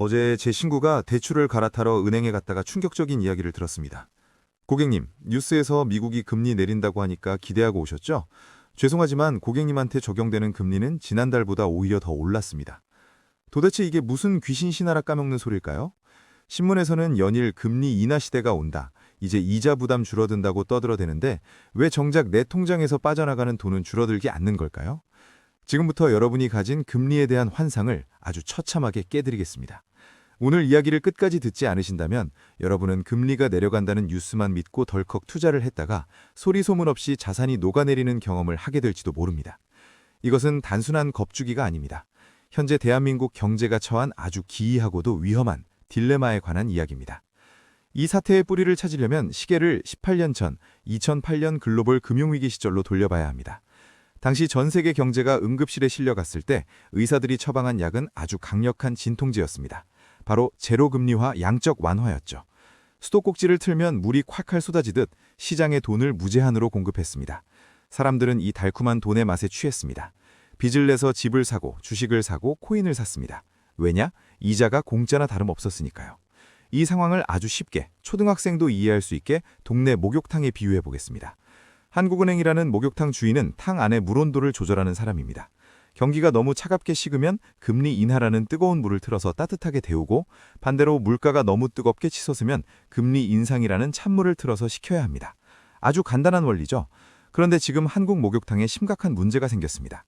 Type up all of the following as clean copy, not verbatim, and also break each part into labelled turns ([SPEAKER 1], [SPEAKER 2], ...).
[SPEAKER 1] 어제 제 친구가 대출을 갈아타러 은행에 갔다가 충격적인 이야기를 들었습니다. 고객님, 뉴스에서 미국이 금리 내린다고 하니까 기대하고 오셨죠? 죄송하지만 고객님한테 적용되는 금리는 지난달보다 오히려 더 올랐습니다. 도대체 이게 무슨 귀신 신하라 까먹는 소릴까요? 신문에서는 연일 금리 인하 시대가 온다, 이제 이자 부담 줄어든다고 떠들어대는데 왜 정작 내 통장에서 빠져나가는 돈은 줄어들지 않는 걸까요? 지금부터 여러분이 가진 금리에 대한 환상을 아주 처참하게 깨드리겠습니다. 오늘 이야기를 끝까지 듣지 않으신다면 여러분은 금리가 내려간다는 뉴스만 믿고 덜컥 투자를 했다가 소리 소문 없이 자산이 녹아내리는 경험을 하게 될지도 모릅니다. 이것은 단순한 겁주기가 아닙니다. 현재 대한민국 경제가 처한 아주 기이하고도 위험한 딜레마에 관한 이야기입니다. 이 사태의 뿌리를 찾으려면 시계를 18년 전 2008년 글로벌 금융위기 시절로 돌려봐야 합니다. 당시 전 세계 경제가 응급실에 실려갔을 때 의사들이 처방한 약은 아주 강력한 진통제였습니다. 바로 제로금리화 양적 완화였죠. 수도꼭지를 틀면 물이 콸콸 쏟아지듯 시장에 돈을 무제한으로 공급했습니다. 사람들은 이 달콤한 돈의 맛에 취했습니다. 빚을 내서 집을 사고 주식을 사고 코인을 샀습니다. 왜냐? 이자가 공짜나 다름없었으니까요. 이 상황을 아주 쉽게 초등학생도 이해할 수 있게 동네 목욕탕에 비유해 보겠습니다. 한국은행이라는 목욕탕 주인은 탕 안의 물 온도를 조절하는 사람입니다. 경기가 너무 차갑게 식으면 금리 인하라는 뜨거운 물을 틀어서 따뜻하게 데우고, 반대로 물가가 너무 뜨겁게 치솟으면 금리 인상이라는 찬물을 틀어서 식혀야 합니다. 아주 간단한 원리죠. 그런데 지금 한국 목욕탕에 심각한 문제가 생겼습니다.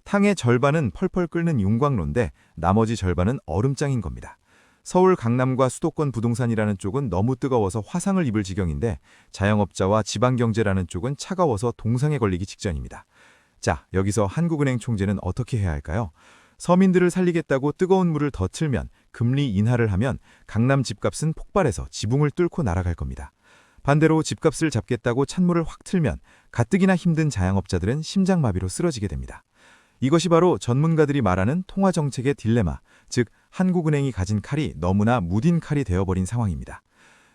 [SPEAKER 1] 탕의 절반은 펄펄 끓는 윤곽로인데 나머지 절반은 얼음장인 겁니다. 서울 강남과 수도권 부동산이라는 쪽은 너무 뜨거워서 화상을 입을 지경인데 자영업자와 지방경제라는 쪽은 차가워서 동상에 걸리기 직전입니다. 자, 여기서 한국은행 총재는 어떻게 해야 할까요? 서민들을 살리겠다고 뜨거운 물을 더 틀면, 금리 인하를 하면 강남 집값은 폭발해서 지붕을 뚫고 날아갈 겁니다. 반대로 집값을 잡겠다고 찬물을 확 틀면 가뜩이나 힘든 자영업자들은 심장마비로 쓰러지게 됩니다. 이것이 바로 전문가들이 말하는 통화정책의 딜레마, 즉 한국은행이 가진 칼이 너무나 무딘 칼이 되어버린 상황입니다.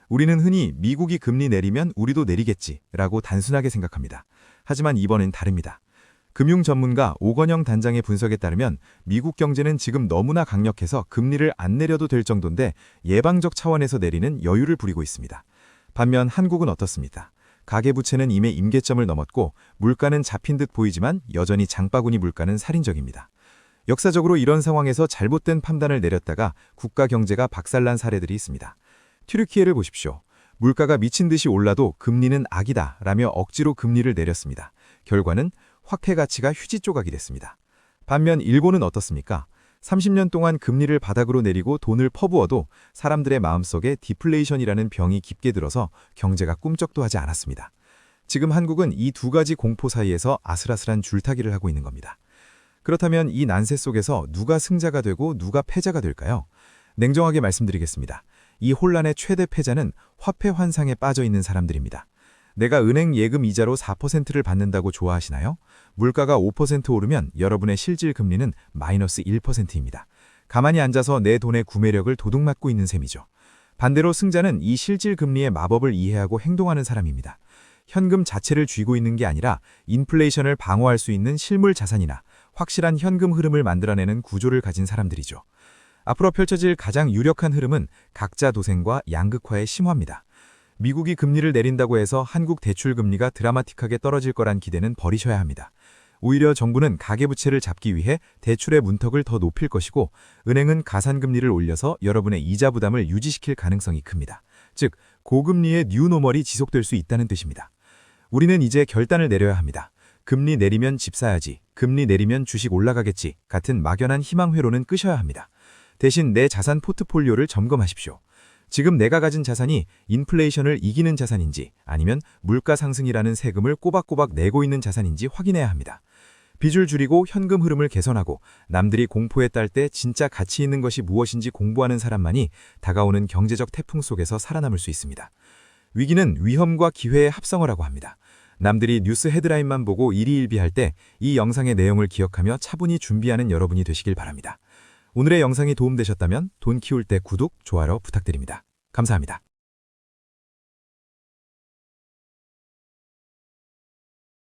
[SPEAKER 1] 우리는 흔히 미국이 금리 내리면 우리도 내리겠지라고 단순하게 생각합니다. 하지만 이번엔 다릅니다. 금융 전문가 오건영 단장의 분석에 따르면 미국 경제는 지금 너무나 강력해서 금리를 안 내려도 될 정도인데 예방적 차원에서 내리는 여유를 부리고 있습니다. 반면 한국은 어떻습니까? 가계부채는 이미 임계점을 넘었고 물가는 잡힌 듯 보이지만 여전히 장바구니 물가는 살인적입니다. 역사적으로 이런 상황에서 잘못된 판단을 내렸다가 국가 경제가 박살난 사례들이 있습니다. 튀르키예를 보십시오. 물가가 미친 듯이 올라도 금리는 악이다 라며 억지로 금리를 내렸습니다. 결과는 화폐 가치가 휴지 조각이 됐습니다. 반면 일본은 어떻습니까? 30년 동안 금리를 바닥으로 내리고 돈을 퍼부어도 사람들의 마음속에 디플레이션이라는 병이 깊게 들어서 경제가 꿈쩍도 하지 않았습니다. 지금 한국은 이 두 가지 공포 사이에서 아슬아슬한 줄타기를 하고 있는 겁니다. 그렇다면 이 난세 속에서 누가 승자가 되고 누가 패자가 될까요? 냉정하게 말씀드리겠습니다. 이 혼란의 최대 패자는 화폐 환상에 빠져 있는 사람들입니다. 내가 은행 예금 이자로 4%를 받는다고 좋아하시나요? 물가가 5% 오르면 여러분의 실질 금리는 마이너스 1%입니다. 가만히 앉아서 내 돈의 구매력을 도둑맞고 있는 셈이죠. 반대로 승자는 이 실질 금리의 마법을 이해하고 행동하는 사람입니다. 현금 자체를 쥐고 있는 게 아니라 인플레이션을 방어할 수 있는 실물 자산이나 확실한 현금 흐름을 만들어내는 구조를 가진 사람들이죠. 앞으로 펼쳐질 가장 유력한 흐름은 각자 도생과 양극화의 심화입니다. 미국이 금리를 내린다고 해서 한국 대출 금리가 드라마틱하게 떨어질 거란 기대는 버리셔야 합니다. 오히려 정부는 가계부채를 잡기 위해 대출의 문턱을 더 높일 것이고 은행은 가산금리를 올려서 여러분의 이자 부담을 유지시킬 가능성이 큽니다. 즉, 고금리의 뉴노멀이 지속될 수 있다는 뜻입니다. 우리는 이제 결단을 내려야 합니다. 금리 내리면 집 사야지, 금리 내리면 주식 올라가겠지 같은 막연한 희망회로는 끄셔야 합니다. 대신 내 자산 포트폴리오를 점검하십시오. 지금 내가 가진 자산이 인플레이션을 이기는 자산인지 아니면 물가 상승이라는 세금을 꼬박꼬박 내고 있는 자산인지 확인해야 합니다. 빚을 줄이고 현금 흐름을 개선하고 남들이 공포에 딸 때 진짜 가치 있는 것이 무엇인지 공부하는 사람만이 다가오는 경제적 태풍 속에서 살아남을 수 있습니다. 위기는 위험과 기회의 합성어라고 합니다. 남들이 뉴스 헤드라인만 보고 일희일비할 때 이 영상의 내용을 기억하며 차분히 준비하는 여러분이 되시길 바랍니다. 오늘의 영상이 도움되셨다면 돈 키울 때 구독, 좋아요 부탁드립니다. 감사합니다.